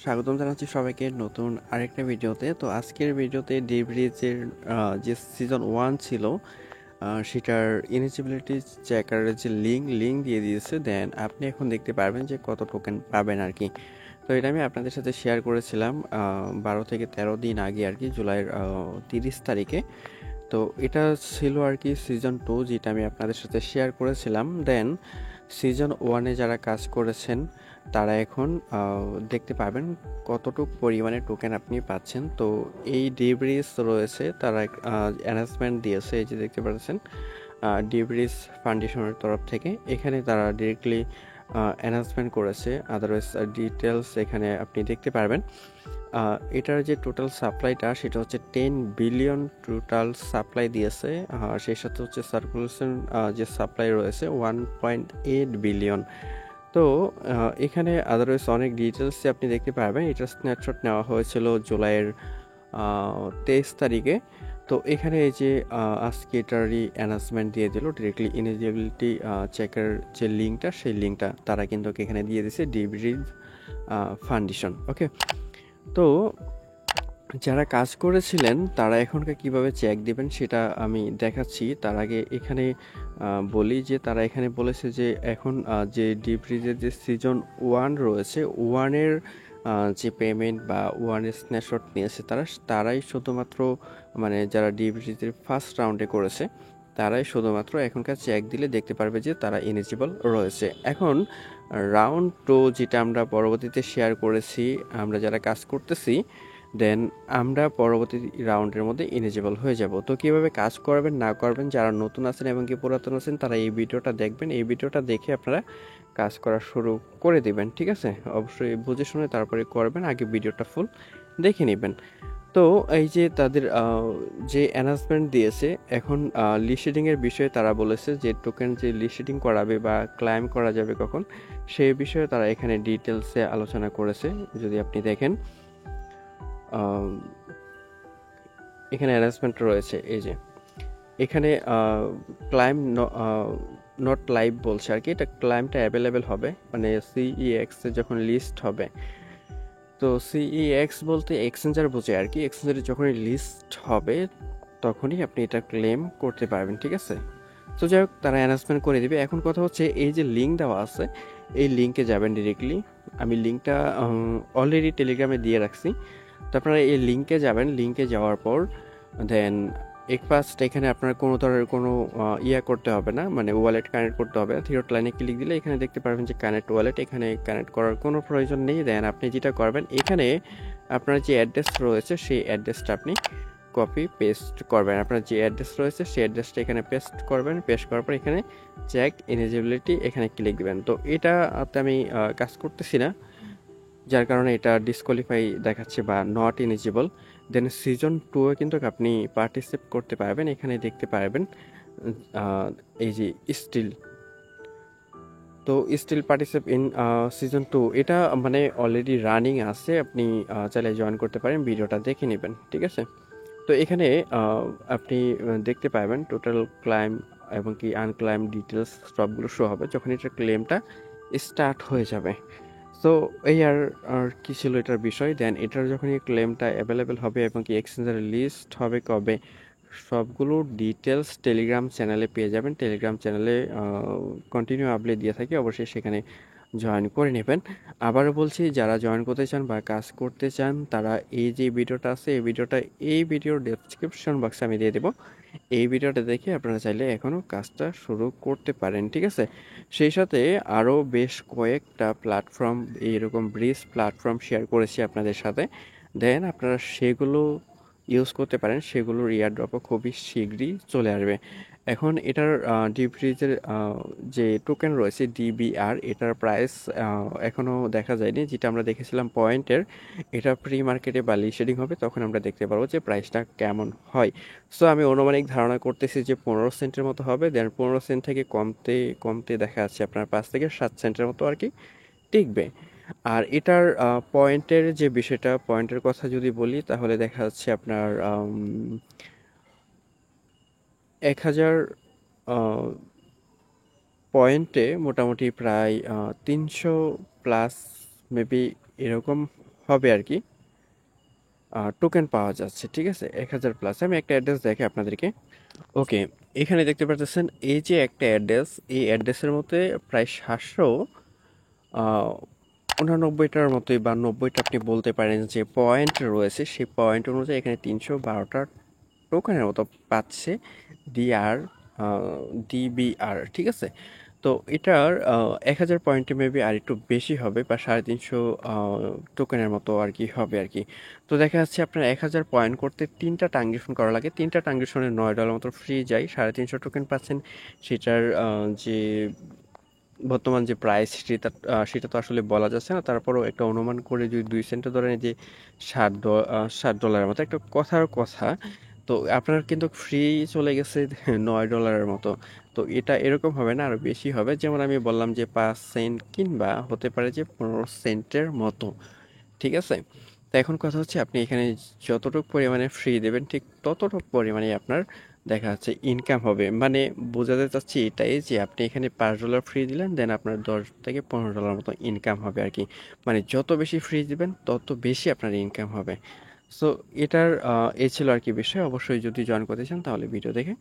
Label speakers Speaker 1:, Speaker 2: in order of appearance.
Speaker 1: স্বাগতম জানাচ্ছি সবাইকে নতুন আরেকটা ভিডিওতে। তো আজকের ভিডিওতে ডিব্রিজের যে সিজন 1 ছিল সেটার ইলিজিবিলিটি চেকারের যে লিঙ্ক দিয়ে দিয়েছে। দেন আপনি এখন দেখতে পারবেন যে কত টোকেন পাবেন আর কি। তো এটা আমি আপনাদের সাথে শেয়ার করেছিলাম 12 থেকে 13 দিন আগে আর কি, জুলাইয়ের 30 তারিখে। তো এটা ছিল আর কি সিজন 2, যেটা আমি আপনাদের সাথে শেয়ার করেছিলাম। দেন সিজন 1-এ যারা কাজ করেছেন তারা এখন দেখতে পাবেন কতটুকু পরিমাণে টোকেন আপনি পাচ্ছেন। তো এই ডিব্রিজ রয়েছে, তারা অ্যানাউন্সমেন্ট দিয়েছে, এই যে দেখতে পাচ্ছেন ডিব্রিজ ফাউন্ডেশনের তরফ থেকে। এখানে তারা ডিরেক্টলি অ্যানাউন্সমেন্ট করেছে, আদারওয়াইজ ডিটেলস এখানে আপনি দেখতে পারবেন। এটার যে টোটাল সাপ্লাইটা সেটা হচ্ছে 10 বিলিয়ন টোটাল সাপ্লাই দিয়েছে। সেই সাথে হচ্ছে সার্কুলেশন যে সাপ্লাই রয়েছে 1.8 বিলিয়ন। তো এখানে আদারওয়াইজ অনেক ডিটেলস আপনি দেখতে পারবেন। এটার স্ন্যাপশট নেওয়া হয়েছিল জুলাইয়ের 23 তারিখে। তো এখানে এই যে আজকে এটারই অ্যানাউন্সমেন্ট দিয়ে দিল, ডিরেক্টলি ইলিজিবিলিটি চেকের যে লিঙ্কটা, সেই লিঙ্কটা তারা কিন্তু এখানে দিয়ে দিয়েছে ডিব্রিজ ফাউন্ডেশন। ওকে, তো যারা কাজ করেছিলেন তারা এখনকার কিভাবে চেক দিবেন সেটা আমি দেখাচ্ছি। তার আগে এখানে বলি যে তারা এখানে বলেছে যে এখন যে ডিব্রিজের যে সিজন 1 রয়েছে, 1-এর যে পেমেন্ট বা 1-এর স্ন্যাপশট নিয়েছে তারাই শুধুমাত্র, মানে যারা ডিব্রিজের ফার্স্ট রাউন্ডে করেছে তারাই শুধুমাত্র এখনকার চেক দিলে দেখতে পারবে যে তারা এলিজিবল রয়েছে। এখন রাউন্ড 2 যেটা আমরা পরবর্তীতে শেয়ার করেছি, আমরা যারা কাজ করতেছি, দেন আমরা পরবর্তী রাউন্ডের মধ্যে এলিজিবল হয়ে যাব। তো কীভাবে কাজ করবেন না করবেন, যারা নতুন আছেন এবং কি পুরাতন আছেন তারা এই ভিডিওটা দেখবেন। এই ভিডিওটা দেখে আপনারা কাজ করা শুরু করে দিবেন, ঠিক আছে? অবশ্যই বুঝে শুনে তারপরে করবেন, আগে ভিডিওটা ফুল দেখে নেবেন। তো এই যে তাদের যে অ্যানাউন্সমেন্ট দিয়েছে, এখন লিস্টেডিংয়ের বিষয়ে তারা বলেছে যে টোকেন যে লিস্টেডিং করাবে বা ক্লাইম করা যাবে কখন, সেই বিষয়ে তারা এখানে ডিটেলসে আলোচনা করেছে। যদি আপনি দেখেন এখানে অ্যানাউন্সমেন্ট রয়েছে, এই যে এখানে ক্লাইম নট লাইভ বলছে আর কি। এটা ক্লাইমটা অ্যাভেলেবেল হবে মানে সিইএক্সে যখন লিস্ট হবে। তো সিইএক্স বলতে এক্সচেঞ্জার বোঝায় আর কি। এক্সচেঞ্জারে যখনই লিস্ট হবে তখনই আপনি এটা ক্লেম করতে পারবেন, ঠিক আছে? তো যাই হোক, তারা অ্যানাউন্সমেন্ট করে দিবে। এখন কথা হচ্ছে এই যে লিঙ্ক দেওয়া আছে, এই লিঙ্কে যাবেন ডিরেক্টলি। আমি লিঙ্কটা অলরেডি টেলিগ্রামে দিয়ে রাখছি। তো আপনারা এই লিঙ্কে যাবেন, লিঙ্কে যাওয়ার পর দেন ফার্স্ট এখানে আপনার কোনো ধরনের কোনো করতে হবে না, মানে ওয়ালেট কানেক্ট করতে হবে। থ্রি লাইনে ক্লিক দিলে এখানে দেখতে পারবেন যে কানেক্ট ওয়ালেট, এখানে কানেক্ট করার কোনো প্রয়োজন নেই। দেন আপনি যেটা করবেন, এখানে আপনার যে অ্যাড্রেস রয়েছে সেই অ্যাড্রেসটা আপনি কপি পেস্ট করবেন। আপনার যে অ্যাড্রেস রয়েছে সেই অ্যাড্রেসটা এখানে পেস্ট করবেন। পেস্ট করার পর এখানে চেক এলিজিবিলিটি এখানে ক্লিক দিবেন। তো এটাতে আমি কাজ করতেছি না, যার কারণে এটা ডিসকোয়ালিফাই দেখাচ্ছে বা নট এলিজিবল। দেন সিজন 2-এ কিন্তু আপনি পার্টিসিপেট করতে পারবেন। এখানে দেখতে পারবেন এই যে স্টিল, তো স্টিল পার্টিসিপেট ইন সিজন 2, এটা মানে অলরেডি রানিং আছে। আপনি চাইলে জয়েন করতে পারেন, ভিডিওটা দেখে নেবেন, ঠিক আছে? তো এখানে আপনি দেখতে পাবেন টোটাল ক্লাইম এবং কি আনক্লাইম ডিটেলস সবগুলো শো হবে যখন এটার ক্লেমটা স্টার্ট হয়ে যাবে। তো এই আর কি ছিল এটার বিষয়। দেন এটার যখন এই ক্লেমটা অ্যাভেলেবেল হবে এবং কি এক্সচেঞ্জের লিস্ট হবে কবে, সবগুলো ডিটেলস টেলিগ্রাম চ্যানেলে পেয়ে যাবেন। টেলিগ্রাম চ্যানেলে কন্টিনিউ আপডেট দিয়ে থাকি, অবশ্যই সেখানে জয়েন করে নেবেন। আবারও বলছি, যারা জয়েন করতে চান বা কাজ করতে চান তারা এই যে ভিডিওটা আছে, এই ভিডিওর ডেসক্রিপশন বক্সে আমি দিয়ে দেবো। এই ভিডিওটা দেখে আপনারা চাইলে এখনও কাজটা শুরু করতে পারেন, ঠিক আছে? সেই সাথে আরও বেশ কয়েকটা প্ল্যাটফর্ম, এইরকম ব্রিজ প্ল্যাটফর্ম শেয়ার করেছি আপনাদের সাথে। দেন আপনারা সেগুলো ইউজ করতে পারেন, সেগুলোর ইয়ারড্রপও খুবই শীঘ্রই চলে আসবে। এখন এটার ডিব্রিজের যে টোকেন রয়েছে ডিবিআর, এটার প্রাইস এখনও দেখা যায়নি। যেটা আমরা দেখেছিলাম পয়েন্টের, এটা প্রি মার্কেটে বা লিস্টেডিং হবে তখন আমরা দেখতে পারবো যে প্রাইসটা কেমন হয়। সো আমি অনুমানিক ধারণা করতেছি যে 15 সেন্টের মতো হবে। দেন 15 সেন্ট থেকে কমতে কমতে দেখা যাচ্ছে আপনার 5 থেকে 7 সেন্টের মতো আর কি টিকবে। আর এটার পয়েন্টের যে বিষয়টা, পয়েন্টের কথা যদি বলি তাহলে দেখা যাচ্ছে আপনার 1000 পয়েন্টে মোটামুটি প্রায় 300 প্লাস মেবি এরকম হবে আর কি টোকেন পাওয়া যাচ্ছে, ঠিক আছে, 1000+। আমি একটা অ্যাড্রেস দেখে আপনাদেরকে। ওকে, এখানে দেখতে পাচ্ছেন এই যে একটা অ্যাড্রেস, এই অ্যাড্রেসের মধ্যে প্রায় 799টার মতোই বা 90টা আপনি বলতে পারেন যে পয়েন্ট রয়েছে। সেই পয়েন্ট অনুযায়ী এখানে 312টা টোকেনের মতো পাচ্ছে ডিআর ডিবিআর, ঠিক আছে। তো এটার 1000 পয়েন্টে মেবি আর একটু বেশি হবে বা 350 টোকেনের মতো আর কি হবে আর কি। তো দেখা যাচ্ছে আপনার 1000 পয়েন্ট করতে 3টা ট্রানজেকশন করা লাগে, 3টা ট্রানজেকশনে $9 মতো ফ্রি যায়, 350 টোকেন পাচ্ছেন। সেটার যে বর্তমান যে প্রাইস সেটা সেটা তো আসলে বলা যাচ্ছে না, তারপরেও একটা অনুমান করে যদি 2 সেন্টে ধরেন যে $60 মতো একটা কথার কথা। তো আপনার কিন্তু ফ্রি চলে গেছে $9 মতো। তো এটা এরকম হবে না, আরো বেশি হবে। যেমন আমি বললাম যে 5 সেন্ট কিংবা হতে পারে যে 15 সেন্টের মতো, ঠিক আছে। তো এখন কথা হচ্ছে আপনি এখানে যতটুকু পরিমাণে ফ্রি দেবেন ঠিক ততটুকু পরিমাণে আপনার দেখা যাচ্ছে ইনকাম হবে। মানে বোঝাতে চাচ্ছি এটাই যে আপনি এখানে $5 ফ্রি দিলেন, দেন আপনার $10 থেকে $15 মতো ইনকাম হবে আর কি। মানে যত বেশি ফ্রি দিবেন তত বেশি আপনার ইনকাম হবে। সো এটার এই ছিল আর কি বিষয়। অবশ্যই যদি জয়েন করতে চান তাহলে ভিডিও দেখে